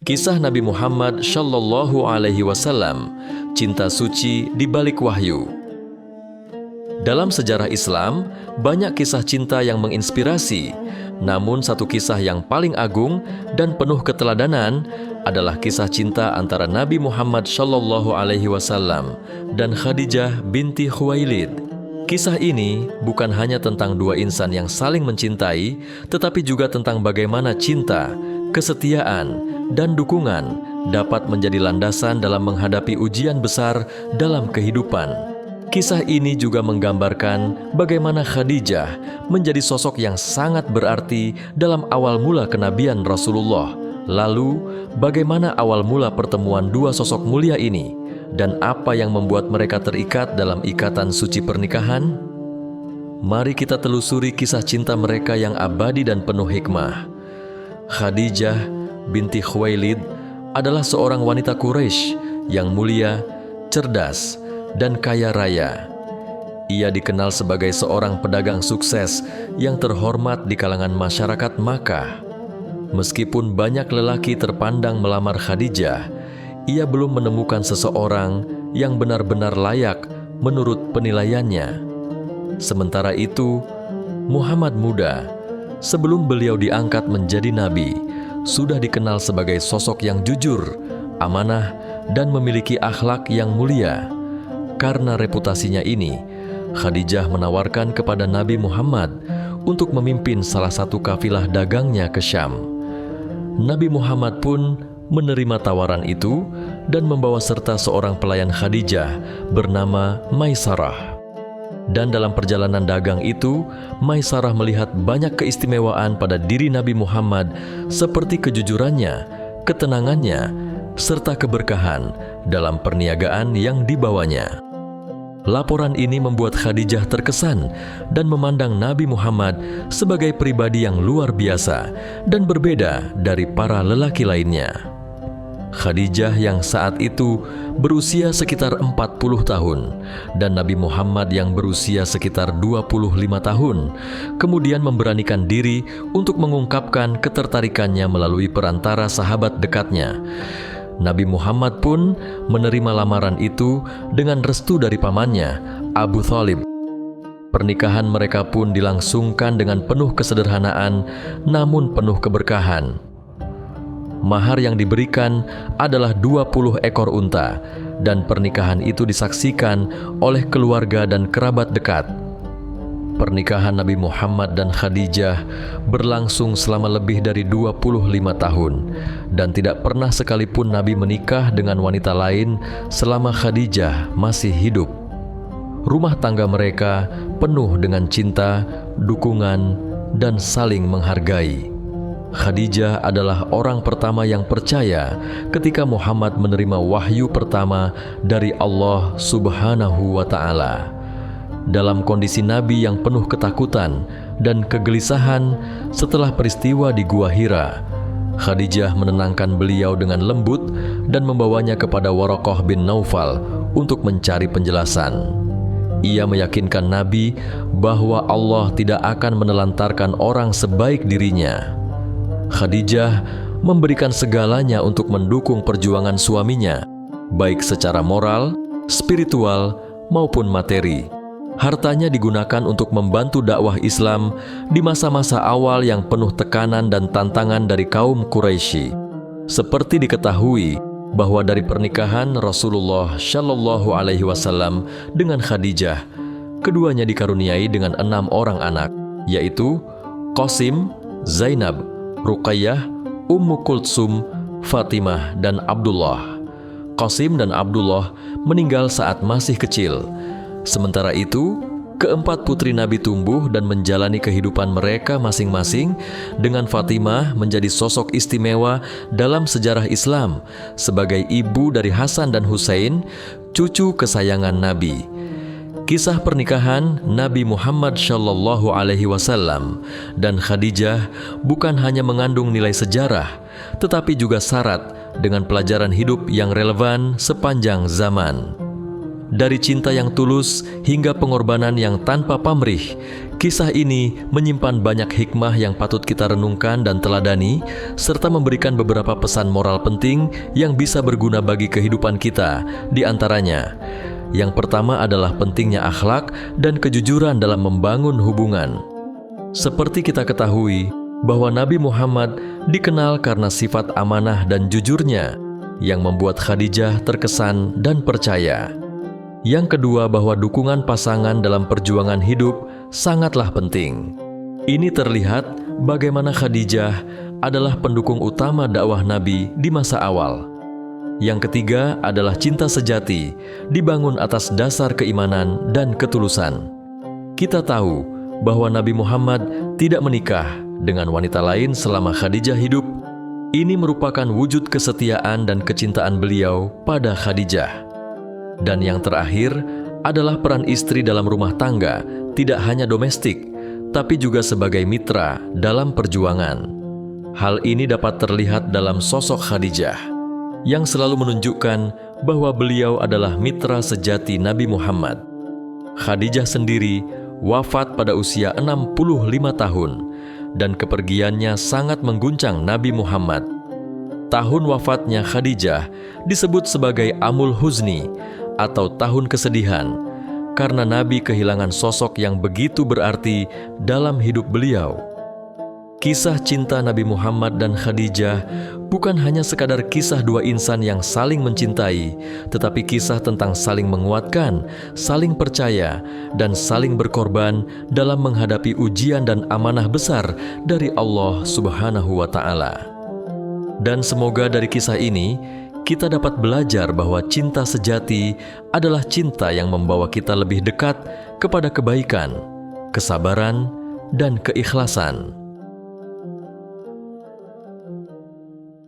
Kisah Nabi Muhammad Shallallahu Alaihi Wasallam, cinta suci di balik wahyu. Dalam sejarah Islam, banyak kisah cinta yang menginspirasi. Namun satu kisah yang paling agung dan penuh keteladanan adalah kisah cinta antara Nabi Muhammad Shallallahu Alaihi Wasallam dan Khadijah binti Khuwailid. Kisah ini bukan hanya tentang dua insan yang saling mencintai, tetapi juga tentang bagaimana cinta, kesetiaan, dan dukungan dapat menjadi landasan dalam menghadapi ujian besar dalam kehidupan. Kisah ini juga menggambarkan bagaimana Khadijah menjadi sosok yang sangat berarti dalam awal mula kenabian Rasulullah. Lalu, bagaimana awal mula pertemuan dua sosok mulia ini, dan apa yang membuat mereka terikat dalam ikatan suci pernikahan? Mari kita telusuri kisah cinta mereka yang abadi dan penuh hikmah. Khadijah binti Khuwailid adalah seorang wanita Quraisy yang mulia, cerdas, dan kaya raya. Ia dikenal sebagai seorang pedagang sukses yang terhormat di kalangan masyarakat Makkah. Meskipun banyak lelaki terpandang melamar Khadijah, ia belum menemukan seseorang yang benar-benar layak menurut penilaiannya. Sementara itu, Muhammad muda, sebelum beliau diangkat menjadi nabi, sudah dikenal sebagai sosok yang jujur, amanah, dan memiliki akhlak yang mulia. Karena reputasinya ini, Khadijah menawarkan kepada Nabi Muhammad untuk memimpin salah satu kafilah dagangnya ke Syam. Nabi Muhammad pun menerima tawaran itu dan membawa serta seorang pelayan Khadijah bernama Maisarah. Dan dalam perjalanan dagang itu, Maisarah melihat banyak keistimewaan pada diri Nabi Muhammad seperti kejujurannya, ketenangannya, serta keberkahan dalam perniagaan yang dibawanya. Laporan ini membuat Khadijah terkesan dan memandang Nabi Muhammad sebagai pribadi yang luar biasa dan berbeda dari para lelaki lainnya. Khadijah yang saat itu berusia sekitar 40 tahun dan Nabi Muhammad yang berusia sekitar 25 tahun kemudian memberanikan diri untuk mengungkapkan ketertarikannya melalui perantara sahabat dekatnya. Nabi Muhammad pun menerima lamaran itu dengan restu dari pamannya, Abu Thalib. Pernikahan mereka pun dilangsungkan dengan penuh kesederhanaan namun penuh keberkahan. Mahar yang diberikan adalah 20 ekor unta, dan pernikahan itu disaksikan oleh keluarga dan kerabat dekat. Pernikahan Nabi Muhammad dan Khadijah berlangsung selama lebih dari 25 tahun, dan tidak pernah sekalipun Nabi menikah dengan wanita lain selama Khadijah masih hidup. Rumah tangga mereka penuh dengan cinta, dukungan, dan saling menghargai. Khadijah adalah orang pertama yang percaya ketika Muhammad menerima wahyu pertama dari Allah Subhanahu wa Ta'ala. Dalam kondisi Nabi yang penuh ketakutan dan kegelisahan setelah peristiwa di Gua Hira, Khadijah menenangkan beliau dengan lembut dan membawanya kepada Waraqah bin Naufal untuk mencari penjelasan. Ia meyakinkan Nabi bahwa Allah tidak akan menelantarkan orang sebaik dirinya. Khadijah memberikan segalanya untuk mendukung perjuangan suaminya, baik secara moral, spiritual, maupun materi. Hartanya digunakan untuk membantu dakwah Islam di masa-masa awal yang penuh tekanan dan tantangan dari kaum Quraisy. Seperti diketahui bahwa dari pernikahan Rasulullah Shallallahu Alaihi Wasallam dengan Khadijah, keduanya dikaruniai dengan 6 orang anak, yaitu Qasim, Zainab, Ruqayyah, Ummu Kultsum, Fatimah, dan Abdullah. Qasim dan Abdullah meninggal saat masih kecil. Sementara itu, keempat putri Nabi tumbuh dan menjalani kehidupan mereka masing-masing, dengan Fatimah menjadi sosok istimewa dalam sejarah Islam sebagai ibu dari Hasan dan Husain, cucu kesayangan Nabi. Kisah pernikahan Nabi Muhammad Shallallahu Alaihi Wasallam dan Khadijah bukan hanya mengandung nilai sejarah, tetapi juga syarat dengan pelajaran hidup yang relevan sepanjang zaman. Dari cinta yang tulus hingga pengorbanan yang tanpa pamrih, Kisah ini menyimpan banyak hikmah yang patut kita renungkan dan teladani, serta memberikan beberapa pesan moral penting yang bisa berguna bagi kehidupan kita. Di antaranya, yang pertama adalah pentingnya akhlak dan kejujuran dalam membangun hubungan. Seperti kita ketahui, bahwa Nabi Muhammad dikenal karena sifat amanah dan jujurnya, yang membuat Khadijah terkesan dan percaya. Yang kedua, bahwa dukungan pasangan dalam perjuangan hidup sangatlah penting. Ini terlihat bagaimana Khadijah adalah pendukung utama dakwah Nabi di masa awal. Yang ketiga adalah cinta sejati, dibangun atas dasar keimanan dan ketulusan. Kita tahu bahwa Nabi Muhammad tidak menikah dengan wanita lain selama Khadijah hidup. Ini merupakan wujud kesetiaan dan kecintaan beliau pada Khadijah. Dan yang terakhir adalah peran istri dalam rumah tangga, tidak hanya domestik, tapi juga sebagai mitra dalam perjuangan. Hal ini dapat terlihat dalam sosok Khadijah, yang selalu menunjukkan bahwa beliau adalah mitra sejati Nabi Muhammad. Khadijah sendiri wafat pada usia 65 tahun, dan kepergiannya sangat mengguncang Nabi Muhammad. Tahun wafatnya Khadijah disebut sebagai Amul Huzni, atau tahun kesedihan, karena Nabi kehilangan sosok yang begitu berarti dalam hidup beliau. Kisah cinta Nabi Muhammad dan Khadijah bukan hanya sekadar kisah dua insan yang saling mencintai, tetapi kisah tentang saling menguatkan, saling percaya, dan saling berkorban dalam menghadapi ujian dan amanah besar dari Allah Subhanahu wa Ta'ala. Dan semoga dari kisah ini kita dapat belajar bahwa cinta sejati adalah cinta yang membawa kita lebih dekat kepada kebaikan, kesabaran, dan keikhlasan.